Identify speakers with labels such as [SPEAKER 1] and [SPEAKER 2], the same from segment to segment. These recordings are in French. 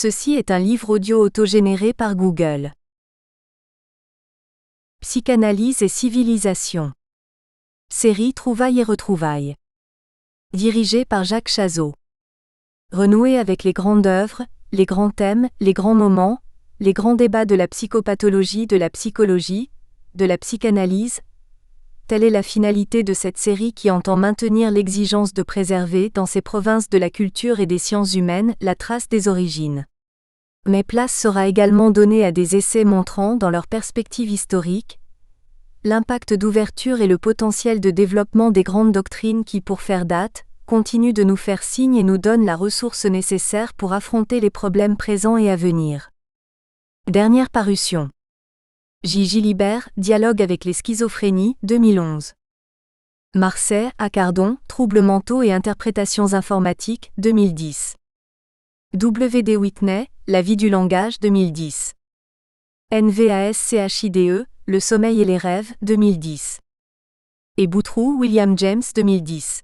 [SPEAKER 1] Ceci est un livre audio autogénéré par Google. Psychanalyse et civilisation. Série Trouvailles et retrouvailles. Dirigé par Jacques Chazot. Renouer avec les grandes œuvres, les grands thèmes, les grands moments, les grands débats de la psychopathologie, de la psychologie, de la psychanalyse. Telle est la finalité de cette série qui entend maintenir l'exigence de préserver, dans ces provinces de la culture et des sciences humaines, la trace des origines. Mais place sera également donnée à des essais montrant, dans leur perspective historique, l'impact d'ouverture et le potentiel de développement des grandes doctrines qui, pour faire date, continuent de nous faire signe et nous donnent la ressource nécessaire pour affronter les problèmes présents et à venir. Dernière parution. J. Gilibert, Dialogue avec les schizophrénies, 2011. Marseille, Accardon, Troubles mentaux et interprétations informatiques, 2010. W. D. Whitney, La vie du langage, 2010. NVASCHIDE, Le sommeil et les rêves, 2010. Et Boutroux, William James, 2010.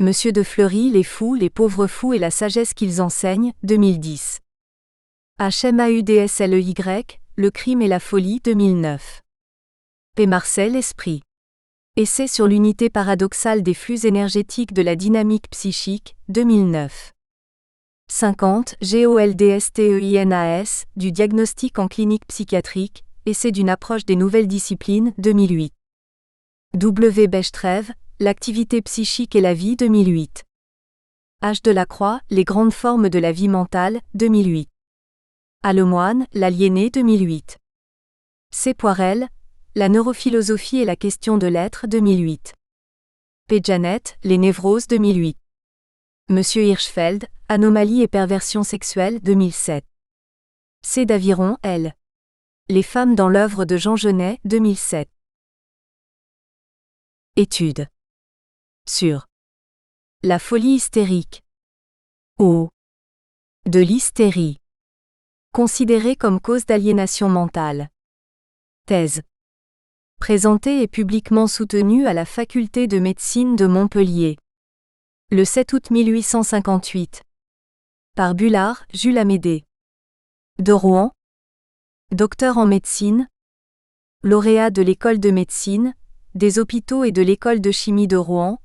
[SPEAKER 1] Monsieur de Fleury, Les fous, les pauvres fous et la sagesse qu'ils enseignent, 2010. HMAUDSLEY, Le crime et la folie, 2009. P. Marcel, Esprit. Essai sur l'unité paradoxale des flux énergétiques de la dynamique psychique, 2009. 50, GOLDSTEINAS, du diagnostic en clinique psychiatrique, Essai d'une approche des nouvelles disciplines, 2008. W. Bechtrev, L'activité psychique et la vie, 2008. H. Delacroix, Les grandes formes de la vie mentale, 2008. A. Lemoine, L'aliéné, 2008. C. Poirel, La neurophilosophie et la question de l'être, 2008. P. Janet, Les névroses, 2008. Monsieur Hirschfeld, Anomalie et perversion sexuelle, 2007. C. Daviron, L. Les femmes dans l'œuvre de Jean Genet, 2007. Étude. Sur la folie hystérique. Ou de l'hystérie. Considérée comme cause d'aliénation mentale. Thèse. Présentée et publiquement soutenue à la Faculté de médecine de Montpellier. Le 7 août 1858. Par Bullard, Jules Amédée. De Rouen. Docteur en médecine. Lauréat de l'École de médecine, des hôpitaux et de l'École de chimie de Rouen.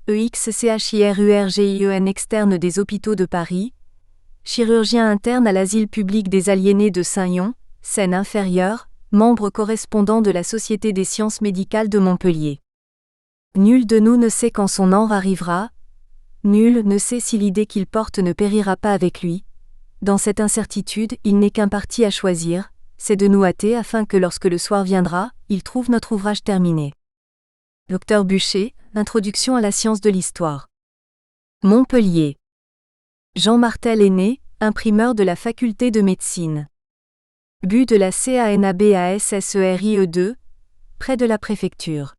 [SPEAKER 1] EXCHIRURGIEN externe des hôpitaux de Paris. Chirurgien interne à l'asile public des aliénés de Saint-Yon, Seine-Inférieure, membre correspondant de la Société des sciences médicales de Montpellier. Nul de nous ne sait quand son heure arrivera, nul ne sait si l'idée qu'il porte ne périra pas avec lui. Dans cette incertitude, il n'est qu'un parti à choisir, c'est de nous hâter afin que lorsque le soir viendra, il trouve notre ouvrage terminé. Dr Bûcher, Introduction à la science de l'histoire. Montpellier. Jean Martel est né, imprimeur de la faculté de médecine. Bu de la CANABASSERIE2, près de la préfecture.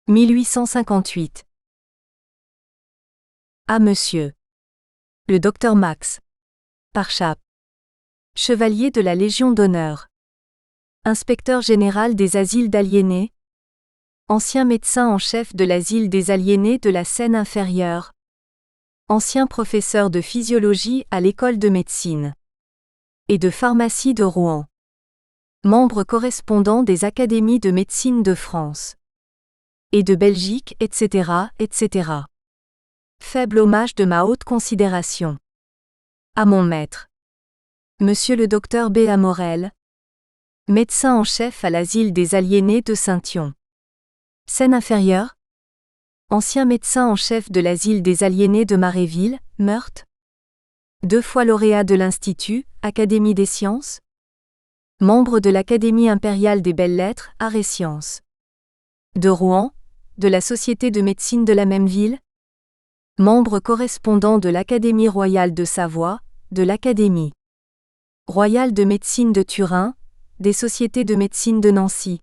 [SPEAKER 1] 1858. À Monsieur. Le docteur Max. Parchap. Chevalier de la Légion d'honneur. Inspecteur général des asiles d'aliénés. Ancien médecin en chef de l'asile des aliénés de la Seine-Inférieure. Ancien professeur de physiologie à l'école de médecine et de pharmacie de Rouen. Membre correspondant des académies de médecine de France et de Belgique, etc., etc. Faible hommage de ma haute considération. À mon maître. Monsieur le docteur B. Morel. Médecin en chef à l'asile des aliénés de Saint-Yon. Seine-Inférieure. Ancien médecin en chef de l'asile des aliénés de Maréville, Meurthe. 2 fois lauréat de l'Institut, Académie des sciences. Membre de l'Académie impériale des belles-lettres, Arts et sciences. De Rouen, de la Société de médecine de la même ville. Membre correspondant de l'Académie royale de Savoie, de l'Académie royale de médecine de Turin, des sociétés de médecine de Nancy.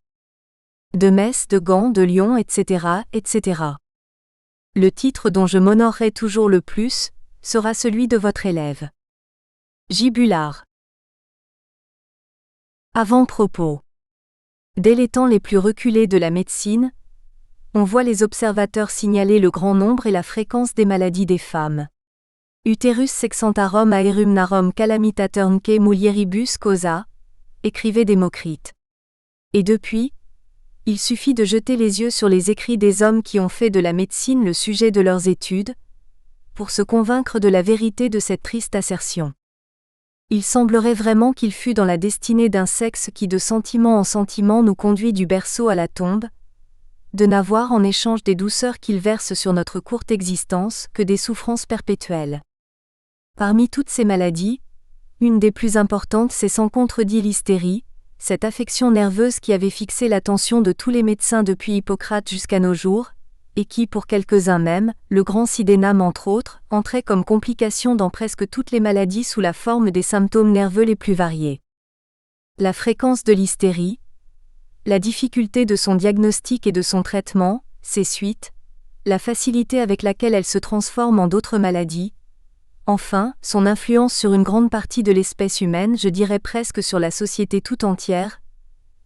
[SPEAKER 1] De Metz, de Gand, de Lyon, etc., etc. Le titre dont je m'honorerai toujours le plus, sera celui de votre élève. J. Bullard. Avant-propos. Dès les temps les plus reculés de la médecine, on voit les observateurs signaler le grand nombre et la fréquence des maladies des femmes. Uterus sexantarum aerumnarum calamitaturn mulieribus causa, écrivait Démocrite. Et depuis, il suffit de jeter les yeux sur les écrits des hommes qui ont fait de la médecine le sujet de leurs études, pour se convaincre de la vérité de cette triste assertion. Il semblerait vraiment qu'il fût dans la destinée d'un sexe qui de sentiment en sentiment nous conduit du berceau à la tombe, de n'avoir en échange des douceurs qu'il verse sur notre courte existence que des souffrances perpétuelles. Parmi toutes ces maladies, une des plus importantes c'est sans contredit l'hystérie, cette affection nerveuse qui avait fixé l'attention de tous les médecins depuis Hippocrate jusqu'à nos jours, et qui pour quelques-uns même, le grand Sidéname entre autres, entrait comme complication dans presque toutes les maladies sous la forme des symptômes nerveux les plus variés. La fréquence de l'hystérie, la difficulté de son diagnostic et de son traitement, ses suites, la facilité avec laquelle elle se transforme en d'autres maladies, enfin, son influence sur une grande partie de l'espèce humaine, je dirais presque sur la société tout entière,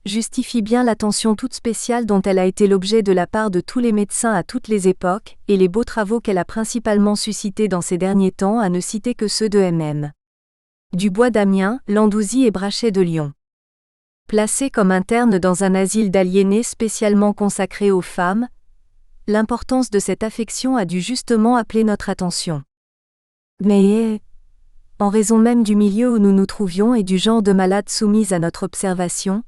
[SPEAKER 1] justifie bien l'attention toute spéciale dont elle a été l'objet de la part de tous les médecins à toutes les époques, et les beaux travaux qu'elle a principalement suscités dans ces derniers temps à ne citer que ceux de M.M. Dubois d'Amiens, Landouzy et Brachet de Lyon. Placée comme interne dans un asile d'aliénés spécialement consacré aux femmes, l'importance de cette affection a dû justement appeler notre attention. Mais, en raison même du milieu où nous nous trouvions et du genre de malades soumises à notre observation,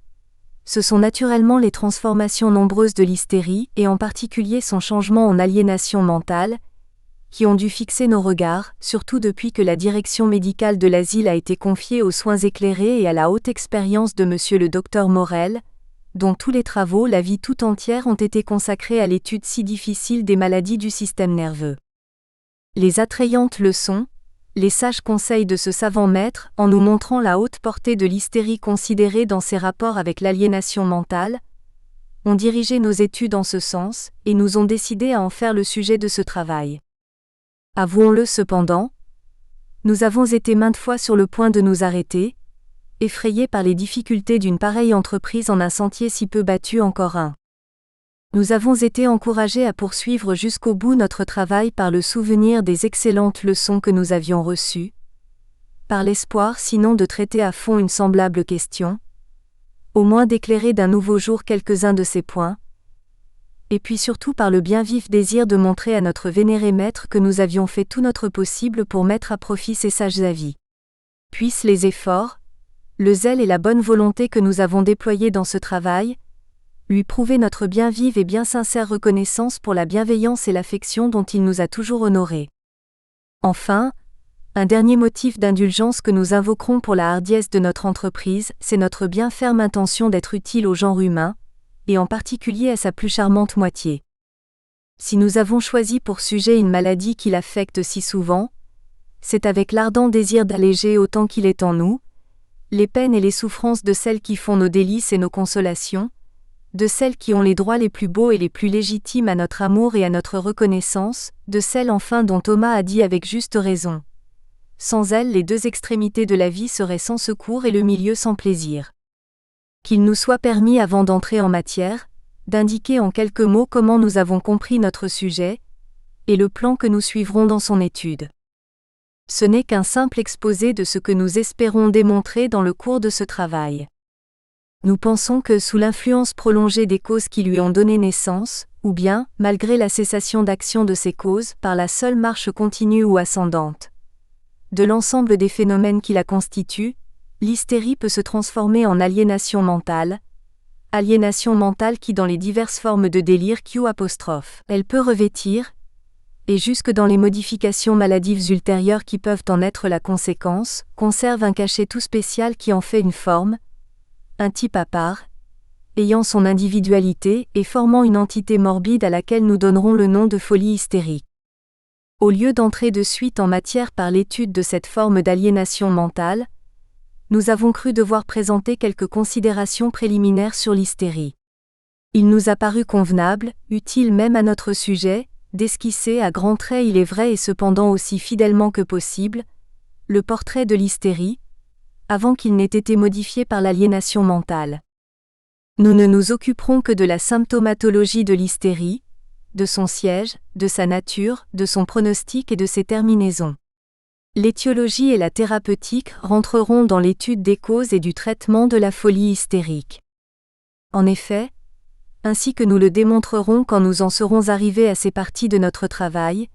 [SPEAKER 1] ce sont naturellement les transformations nombreuses de l'hystérie, et en particulier son changement en aliénation mentale, qui ont dû fixer nos regards, surtout depuis que la direction médicale de l'asile a été confiée aux soins éclairés et à la haute expérience de monsieur le docteur Morel, dont tous les travaux, la vie tout entière ont été consacrés à l'étude si difficile des maladies du système nerveux. Les attrayantes leçons, les sages conseils de ce savant maître, en nous montrant la haute portée de l'hystérie considérée dans ses rapports avec l'aliénation mentale, ont dirigé nos études en ce sens, et nous ont décidé à en faire le sujet de ce travail. Avouons-le cependant, nous avons été maintes fois sur le point de nous arrêter, effrayés par les difficultés d'une pareille entreprise en un sentier si peu battu encore un. Nous avons été encouragés à poursuivre jusqu'au bout notre travail par le souvenir des excellentes leçons que nous avions reçues, par l'espoir sinon de traiter à fond une semblable question, au moins d'éclairer d'un nouveau jour quelques-uns de ces points, et puis surtout par le bien vif désir de montrer à notre vénéré maître que nous avions fait tout notre possible pour mettre à profit ses sages avis. Puissent les efforts, le zèle et la bonne volonté que nous avons déployés dans ce travail, lui prouver notre bien vive et bien sincère reconnaissance pour la bienveillance et l'affection dont il nous a toujours honorés. Enfin, un dernier motif d'indulgence que nous invoquerons pour la hardiesse de notre entreprise, c'est notre bien ferme intention d'être utile au genre humain, et en particulier à sa plus charmante moitié. Si nous avons choisi pour sujet une maladie qui l'affecte si souvent, c'est avec l'ardent désir d'alléger autant qu'il est en nous, les peines et les souffrances de celles qui font nos délices et nos consolations, de celles qui ont les droits les plus beaux et les plus légitimes à notre amour et à notre reconnaissance, de celles enfin dont Thomas a dit avec juste raison. Sans elles, les deux extrémités de la vie seraient sans secours et le milieu sans plaisir. Qu'il nous soit permis avant d'entrer en matière, d'indiquer en quelques mots comment nous avons compris notre sujet, et le plan que nous suivrons dans son étude. Ce n'est qu'un simple exposé de ce que nous espérons démontrer dans le cours de ce travail. Nous pensons que sous l'influence prolongée des causes qui lui ont donné naissance, ou bien, malgré la cessation d'action de ces causes, par la seule marche continue ou ascendante de l'ensemble des phénomènes qui la constituent, l'hystérie peut se transformer en aliénation mentale qui dans les diverses formes de délire elle peut revêtir, et jusque dans les modifications maladives ultérieures qui peuvent en être la conséquence, conserve un cachet tout spécial qui en fait une forme, un type à part, ayant son individualité et formant une entité morbide à laquelle nous donnerons le nom de folie hystérique. Au lieu d'entrer de suite en matière par l'étude de cette forme d'aliénation mentale, nous avons cru devoir présenter quelques considérations préliminaires sur l'hystérie. Il nous a paru convenable, utile même à notre sujet, d'esquisser à grands traits, il est vrai et cependant aussi fidèlement que possible, le portrait de l'hystérie, avant qu'il n'ait été modifié par l'aliénation mentale. Nous ne nous occuperons que de la symptomatologie de l'hystérie, de son siège, de sa nature, de son pronostic et de ses terminaisons. L'étiologie et la thérapeutique rentreront dans l'étude des causes et du traitement de la folie hystérique. En effet, ainsi que nous le démontrerons quand nous en serons arrivés à ces parties de notre travail,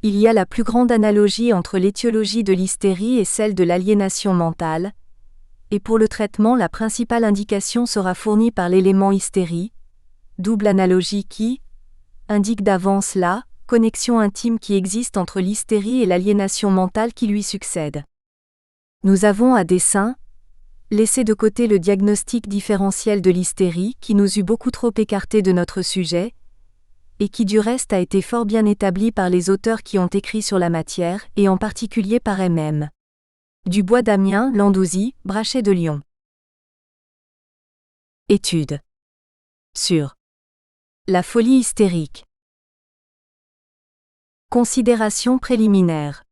[SPEAKER 1] il y a la plus grande analogie entre l'étiologie de l'hystérie et celle de l'aliénation mentale, et pour le traitement la principale indication sera fournie par l'élément hystérie, double analogie qui indique d'avance la connexion intime qui existe entre l'hystérie et l'aliénation mentale qui lui succède. Nous avons à dessein laissé de côté le diagnostic différentiel de l'hystérie qui nous eût beaucoup trop écartés de notre sujet, et qui du reste a été fort bien établi par les auteurs qui ont écrit sur la matière, et en particulier par M.M. Dubois d'Amiens, Landouzy, Brachet de Lyon. Étude sur la folie hystérique. Considérations préliminaires.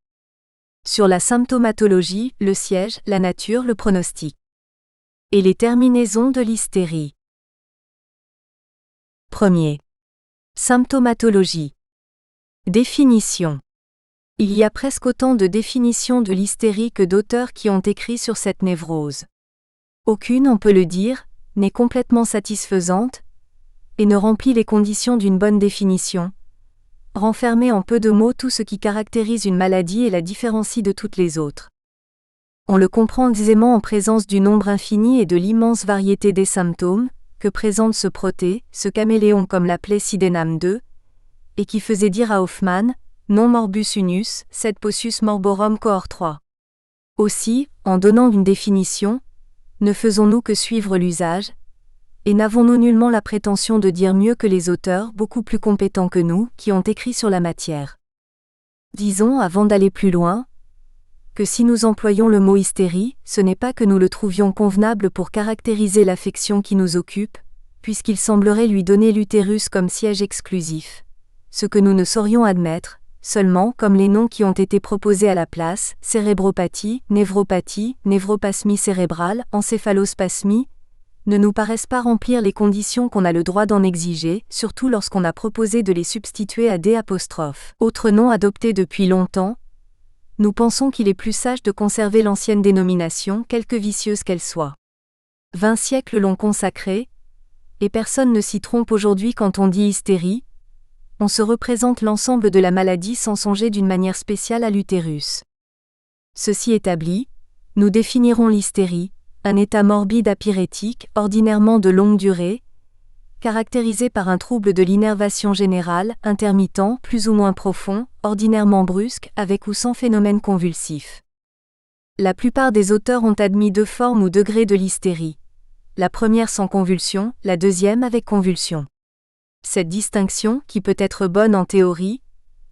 [SPEAKER 1] Sur la symptomatologie, le siège, la nature, le pronostic. Et les terminaisons de l'hystérie. Premier. Symptomatologie. Définition. Il y a presque autant de définitions de l'hystérie que d'auteurs qui ont écrit sur cette névrose. Aucune, on peut le dire, n'est complètement satisfaisante, et ne remplit les conditions d'une bonne définition, renfermer en peu de mots tout ce qui caractérise une maladie et la différencie de toutes les autres. On le comprend aisément en présence du nombre infini et de l'immense variété des symptômes, que présente ce proté, ce caméléon comme l'appelait Sydenham II, et qui faisait dire à Hoffmann, non morbus unus, sed possus morborum cohort 3. Aussi, en donnant une définition, ne faisons-nous que suivre l'usage, et n'avons-nous nullement la prétention de dire mieux que les auteurs beaucoup plus compétents que nous, qui ont écrit sur la matière. Disons, avant d'aller plus loin, que si nous employons le mot hystérie, ce n'est pas que nous le trouvions convenable pour caractériser l'affection qui nous occupe, puisqu'il semblerait lui donner l'utérus comme siège exclusif, ce que nous ne saurions admettre, seulement comme les noms qui ont été proposés à la place, cérébropathie, névropasmie cérébrale, encéphalospasmie, ne nous paraissent pas remplir les conditions qu'on a le droit d'en exiger, surtout lorsqu'on a proposé de les substituer à des apostrophes. Autre nom adopté depuis longtemps, nous pensons qu'il est plus sage de conserver l'ancienne dénomination, quelque vicieuse qu'elle soit. 20 siècles l'ont consacrée, et personne ne s'y trompe aujourd'hui quand on dit hystérie, on se représente l'ensemble de la maladie sans songer d'une manière spéciale à l'utérus. Ceci établi, nous définirons l'hystérie, un état morbide apyrétique, ordinairement de longue durée, caractérisé par un trouble de l'innervation générale, intermittent, plus ou moins profond, ordinairement brusque, avec ou sans phénomène convulsif. La plupart des auteurs ont admis 2 formes ou degrés de l'hystérie. La première sans convulsion, la deuxième avec convulsion. Cette distinction, qui peut être bonne en théorie,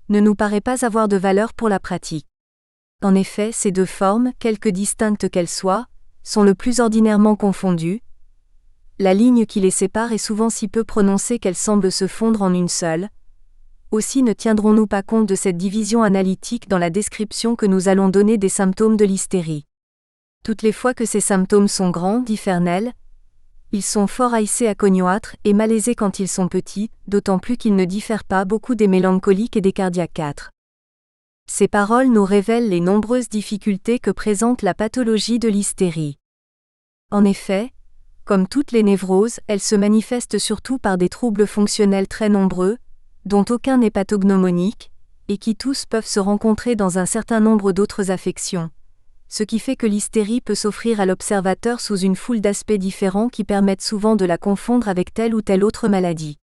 [SPEAKER 1] ne nous paraît pas avoir de valeur pour la pratique. En effet, ces 2 formes, quelque distinctes qu'elles soient, sont le plus ordinairement confondues. La ligne qui les sépare est souvent si peu prononcée qu'elle semble se fondre en une seule. Aussi ne tiendrons-nous pas compte de cette division analytique dans la description que nous allons donner des symptômes de l'hystérie. Toutes les fois que ces symptômes sont grands, dit Fernel, ils sont fort haïssés à cognoître et malaisés quand ils sont petits, d'autant plus qu'ils ne diffèrent pas beaucoup des mélancoliques et des cardiaques 4. Ces paroles nous révèlent les nombreuses difficultés que présente la pathologie de l'hystérie. En effet, comme toutes les névroses, elles se manifestent surtout par des troubles fonctionnels très nombreux, dont aucun n'est pathognomonique, et qui tous peuvent se rencontrer dans un certain nombre d'autres affections, ce qui fait que l'hystérie peut s'offrir à l'observateur sous une foule d'aspects différents qui permettent souvent de la confondre avec telle ou telle autre maladie.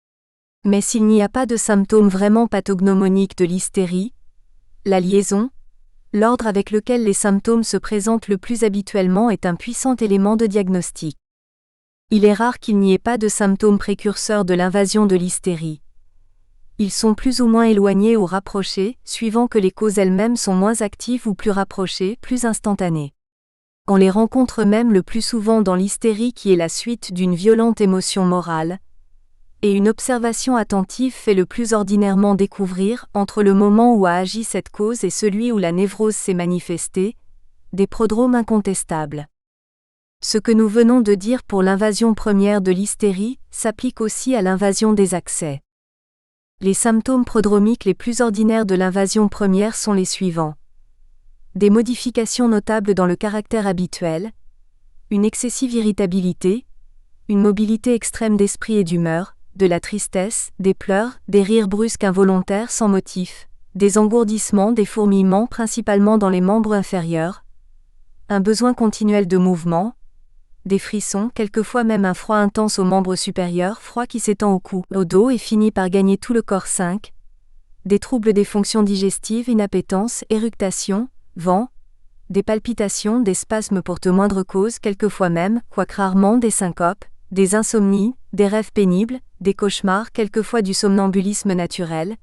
[SPEAKER 1] Mais s'il n'y a pas de symptômes vraiment pathognomoniques de l'hystérie, la liaison, l'ordre avec lequel les symptômes se présentent le plus habituellement est un puissant élément de diagnostic. Il est rare qu'il n'y ait pas de symptômes précurseurs de l'invasion de l'hystérie. Ils sont plus ou moins éloignés ou rapprochés, suivant que les causes elles-mêmes sont moins actives ou plus rapprochées, plus instantanées. On les rencontre même le plus souvent dans l'hystérie qui est la suite d'une violente émotion morale, et une observation attentive fait le plus ordinairement découvrir, entre le moment où a agi cette cause et celui où la névrose s'est manifestée, des prodromes incontestables. Ce que nous venons de dire pour l'invasion première de l'hystérie s'applique aussi à l'invasion des accès. Les symptômes prodromiques les plus ordinaires de l'invasion première sont les suivants. Des modifications notables dans le caractère habituel, une excessive irritabilité, une mobilité extrême d'esprit et d'humeur, de la tristesse, des pleurs, des rires brusques involontaires sans motif, des engourdissements, des fourmillements principalement dans les membres inférieurs, un besoin continuel de mouvement, des frissons, quelquefois même un froid intense aux membres supérieurs, froid qui s'étend au cou, au dos et finit par gagner tout le corps. 5. Des troubles des fonctions digestives, inappétence, éructation, vent, des palpitations, des spasmes pour de moindres causes, quelquefois même, quoique rarement, des syncopes, des insomnies, des rêves pénibles, des cauchemars, quelquefois du somnambulisme naturel,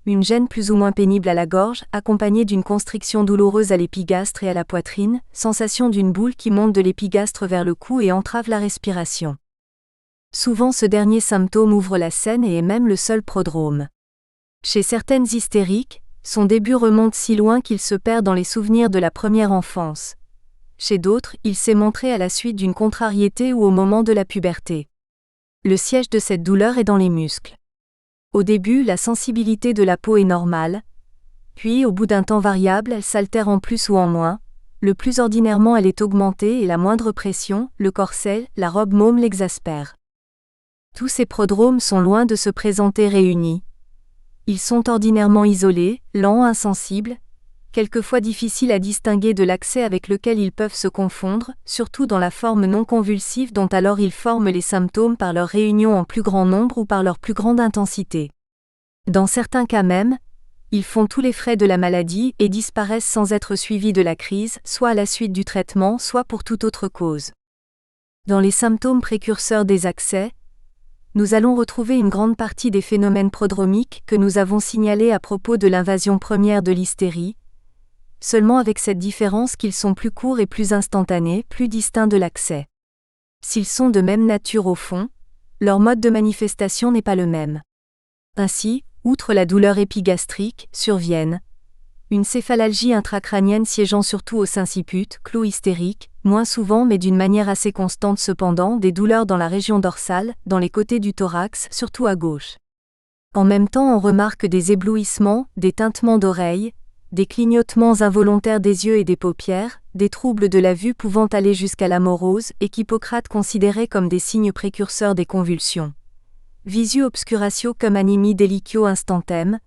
[SPEAKER 1] une gêne plus ou moins pénible à la gorge, accompagnée d'une constriction douloureuse à l'épigastre et à la poitrine, sensation d'une boule qui monte de l'épigastre vers le cou et entrave la respiration. Souvent ce dernier symptôme ouvre la scène et est même le seul prodrome. Chez certaines hystériques, son début remonte si loin qu'il se perd dans les souvenirs de la première enfance. Chez d'autres, il s'est montré à la suite d'une contrariété ou au moment de la puberté. Le siège de cette douleur est dans les muscles. Au début, la sensibilité de la peau est normale, puis au bout d'un temps variable, elle s'altère en plus ou en moins, le plus ordinairement elle est augmentée et la moindre pression, le corset, la robe maume l'exaspère. Tous ces prodromes sont loin de se présenter réunis. Ils sont ordinairement isolés, lents, insensibles, quelquefois difficiles à distinguer de l'accès avec lequel ils peuvent se confondre, surtout dans la forme non convulsive dont alors ils forment les symptômes par leur réunion en plus grand nombre ou par leur plus grande intensité. Dans certains cas même, ils font tous les frais de la maladie et disparaissent sans être suivis de la crise, soit à la suite du traitement, soit pour toute autre cause. Dans les symptômes précurseurs des accès, nous allons retrouver une grande partie des phénomènes prodromiques que nous avons signalés à propos de l'invasion première de l'hystérie, seulement avec cette différence qu'ils sont plus courts et plus instantanés, plus distincts de l'accès. S'ils sont de même nature au fond, leur mode de manifestation n'est pas le même. Ainsi, outre la douleur épigastrique, surviennent une céphalalgie intracrânienne siégeant surtout au sinciput, clou hystérique, moins souvent mais d'une manière assez constante cependant, des douleurs dans la région dorsale, dans les côtés du thorax, surtout à gauche. En même temps on remarque des éblouissements, des tintements d'oreilles, des clignotements involontaires des yeux et des paupières, des troubles de la vue pouvant aller jusqu'à la morose et qu'Hippocrate considérait comme des signes précurseurs des convulsions. Visu obscuratio cum animi deliquio instantem,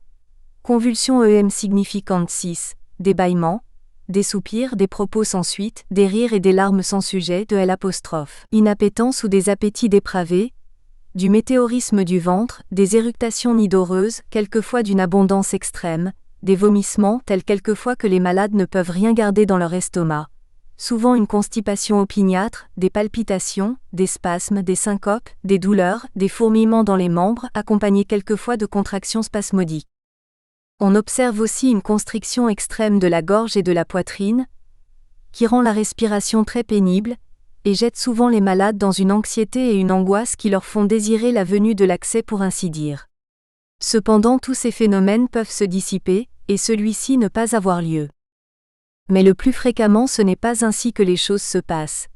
[SPEAKER 1] convulsions significantes 6, des bâillements, des soupirs, des propos sans suite, des rires et des larmes sans sujet de L', inappétence ou des appétits dépravés, du météorisme du ventre, des éructations nidoreuses, quelquefois d'une abondance extrême, des vomissements tels quelquefois que les malades ne peuvent rien garder dans leur estomac, souvent une constipation opiniâtre, des palpitations, des spasmes, des syncopes, des douleurs, des fourmillements dans les membres, accompagnés quelquefois de contractions spasmodiques. On observe aussi une constriction extrême de la gorge et de la poitrine, qui rend la respiration très pénible, et jette souvent les malades dans une anxiété et une angoisse qui leur font désirer la venue de l'accès pour ainsi dire. Cependant tous ces phénomènes peuvent se dissiper, et celui-ci ne pas avoir lieu. Mais le plus fréquemment ce n'est pas ainsi que les choses se passent.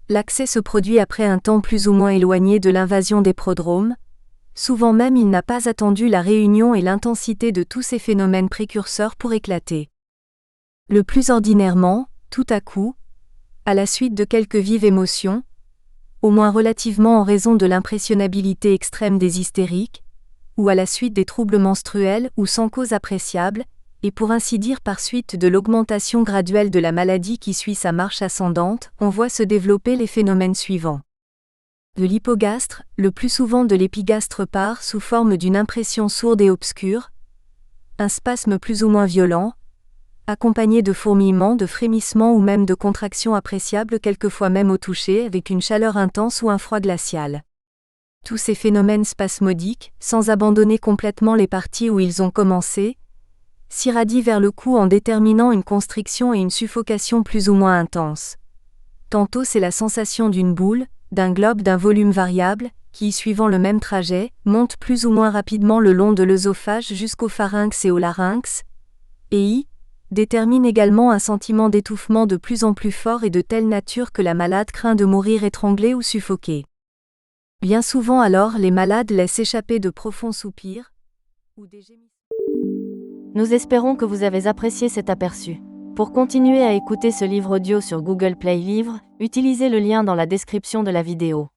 [SPEAKER 1] L'accès se produit après un temps plus ou moins éloigné de l'invasion des prodromes, souvent même il n'a pas attendu la réunion et l'intensité de tous ces phénomènes précurseurs pour éclater. Le plus ordinairement, tout à coup, à la suite de quelques vives émotions, au moins relativement en raison de l'impressionnabilité extrême des hystériques, ou à la suite des troubles menstruels ou sans cause appréciable, et pour ainsi dire par suite de l'augmentation graduelle de la maladie qui suit sa marche ascendante, on voit se développer les phénomènes suivants. De l'hypogastre, le plus souvent de l'épigastre part sous forme d'une impression sourde et obscure, un spasme plus ou moins violent, accompagné de fourmillements, de frémissements ou même de contractions appréciables quelquefois même au toucher avec une chaleur intense ou un froid glacial. Tous ces phénomènes spasmodiques, sans abandonner complètement les parties où ils ont commencé, s'irradient vers le cou en déterminant une constriction et une suffocation plus ou moins intenses. Tantôt c'est la sensation d'une boule, d'un globe d'un volume variable, qui, suivant le même trajet, monte plus ou moins rapidement le long de l'œsophage jusqu'au pharynx et au larynx, et détermine également un sentiment d'étouffement de plus en plus fort et de telle nature que la malade craint de mourir étranglée ou suffoquée. Bien souvent alors les malades laissent échapper de profonds soupirs ou des gémissements.
[SPEAKER 2] Nous espérons que vous avez apprécié cet aperçu. Pour continuer à écouter ce livre audio sur Google Play Livres, utilisez le lien dans la description de la vidéo.